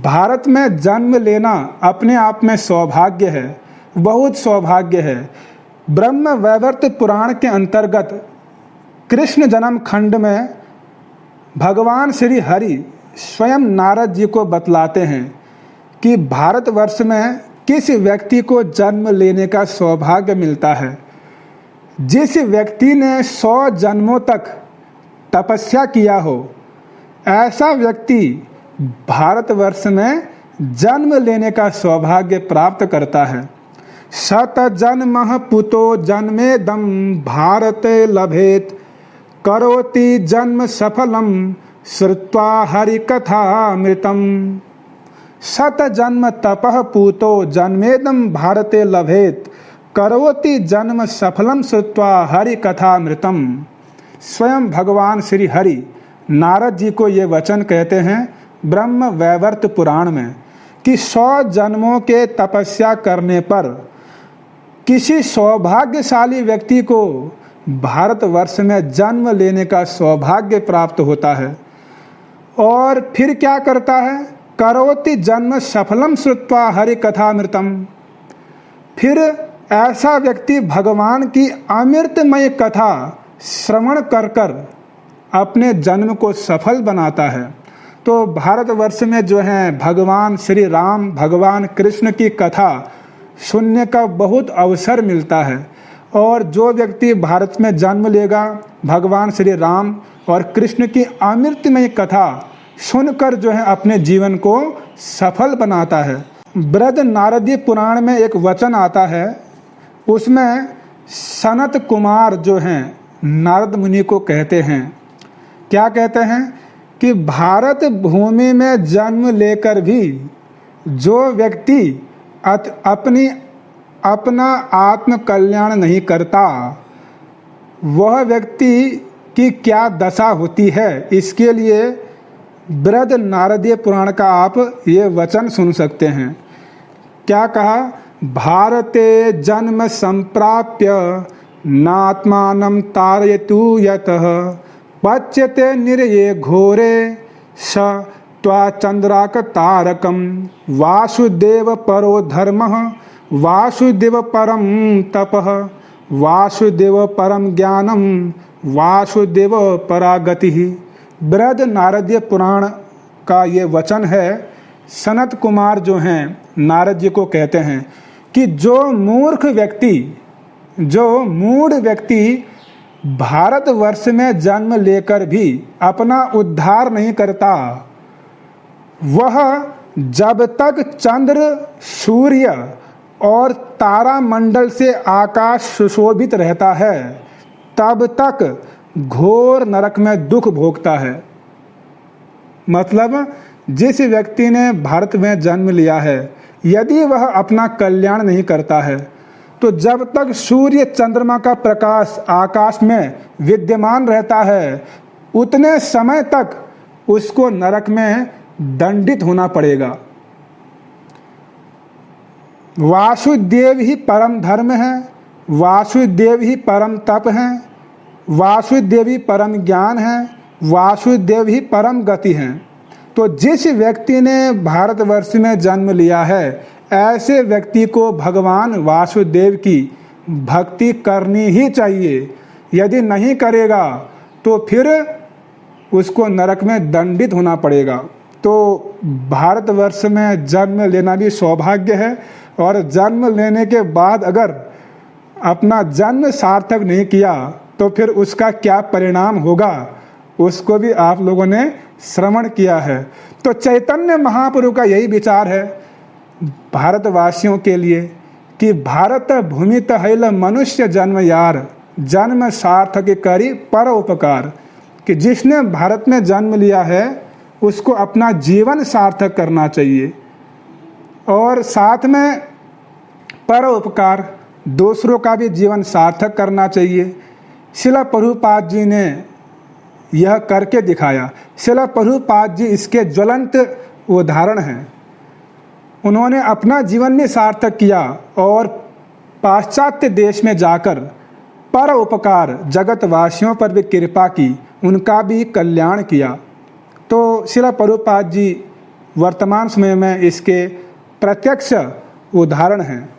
भारत में जन्म लेना अपने आप में सौभाग्य है, बहुत सौभाग्य है। ब्रह्म वैवर्त पुराण के अंतर्गत कृष्ण जन्म खंड में भगवान श्री हरि स्वयं नारद जी को बतलाते हैं कि भारतवर्ष में किस व्यक्ति को जन्म लेने का सौभाग्य मिलता है। जिस व्यक्ति ने 100 जन्मों तक तपस्या किया हो, ऐसा व्यक्ति भारतवर्ष में जन्म लेने का सौभाग्य प्राप्त करता है। शत जन्म पुतो जन्मेदम भारते लभेत करोति जन्म सफलम श्रुत्वा हरि कथामृतम। शत जन्म तपः पूतो जन्मेदम भारते लभेत करोति जन्म सफलम श्रुत्वा हरि कथामृतम। स्वयं भगवान श्री हरि नारद जी को ये वचन कहते हैं ब्रह्म वैवर्त पुराण में कि 100 जन्मों के तपस्या करने पर किसी सौभाग्यशाली व्यक्ति को भारतवर्ष में जन्म लेने का सौभाग्य प्राप्त होता है। और फिर क्या करता है? करोति जन्म सफलम श्रुत्वा हरि कथामृतम। फिर ऐसा व्यक्ति भगवान की अमृतमय कथा श्रवण कर कर अपने जन्म को सफल बनाता है। तो भारतवर्ष में जो है भगवान श्री राम, भगवान कृष्ण की कथा सुनने का बहुत अवसर मिलता है। और जो व्यक्ति भारत में जन्म लेगा, भगवान श्री राम और कृष्ण की अमृतमय कथा सुनकर जो है अपने जीवन को सफल बनाता है। बृहद नारदीय पुराण में एक वचन आता है, उसमें सनत कुमार जो हैं नारद मुनि को कहते हैं, क्या कहते हैं कि भारत भूमि में जन्म लेकर भी जो व्यक्ति अपना आत्म कल्याण नहीं करता, वह व्यक्ति की क्या दशा होती है। इसके लिए बृहद नारदीय पुराण का आप ये वचन सुन सकते हैं। क्या कहा? भारते जन्म संप्राप्य नात्मानं तारयतु यतः पच्यते निर्ये घोरे स त्वा चंद्राक तारकम वासुदेव परो धर्मः वासुदेव परम तपः वासुदेव परम ज्ञानम वासुदेव परागतिः। बृहद नारदीय पुराण का ये वचन है। सनत कुमार जो हैं नारद जी को कहते हैं कि जो मूर्ख व्यक्ति, जो मूढ़ व्यक्ति भारतवर्ष में जन्म लेकर भी अपना उद्धार नहीं करता, वह जब तक चंद्र, सूर्य और तारा मंडल से आकाश सुशोभित रहता है, तब तक घोर नरक में दुख भोगता है। मतलब जिस व्यक्ति ने भारत में जन्म लिया है, यदि वह अपना कल्याण नहीं करता है, तो जब तक सूर्य चंद्रमा का प्रकाश आकाश में विद्यमान रहता है, उतने समय तक उसको नरक में दंडित होना पड़ेगा। वासुदेव ही परम धर्म है, वासुदेव ही परम तप है, वासुदेव ही परम ज्ञान है, वासुदेव ही परम गति है। तो जिस व्यक्ति ने भारतवर्ष में जन्म लिया है, ऐसे व्यक्ति को भगवान वासुदेव की भक्ति करनी ही चाहिए। यदि नहीं करेगा तो फिर उसको नरक में दंडित होना पड़ेगा। तो भारतवर्ष में जन्म लेना भी सौभाग्य है, और जन्म लेने के बाद अगर अपना जन्म सार्थक नहीं किया तो फिर उसका क्या परिणाम होगा, उसको भी आप लोगों ने श्रवण किया है। तो चैतन्य महाप्रभु का यही विचार है भारतवासियों के लिए कि भारत भूमि तहैल मनुष्य जन्म यार, जन्म सार्थक करी पर उपकार। कि जिसने भारत में जन्म लिया है उसको अपना जीवन सार्थक करना चाहिए, और साथ में पर उपकार, दूसरों का भी जीवन सार्थक करना चाहिए। शिला प्रभुपाद जी ने यह करके दिखाया। शिला प्रभुपाद जी इसके ज्वलंत उदाहरण हैं। उन्होंने अपना जीवन भी सार्थक किया और पाश्चात्य देश में जाकर पर उपकार, जगतवासियों पर भी कृपा की, उनका भी कल्याण किया। तो शिला प्रभुपाद जी वर्तमान समय में इसके प्रत्यक्ष उदाहरण हैं।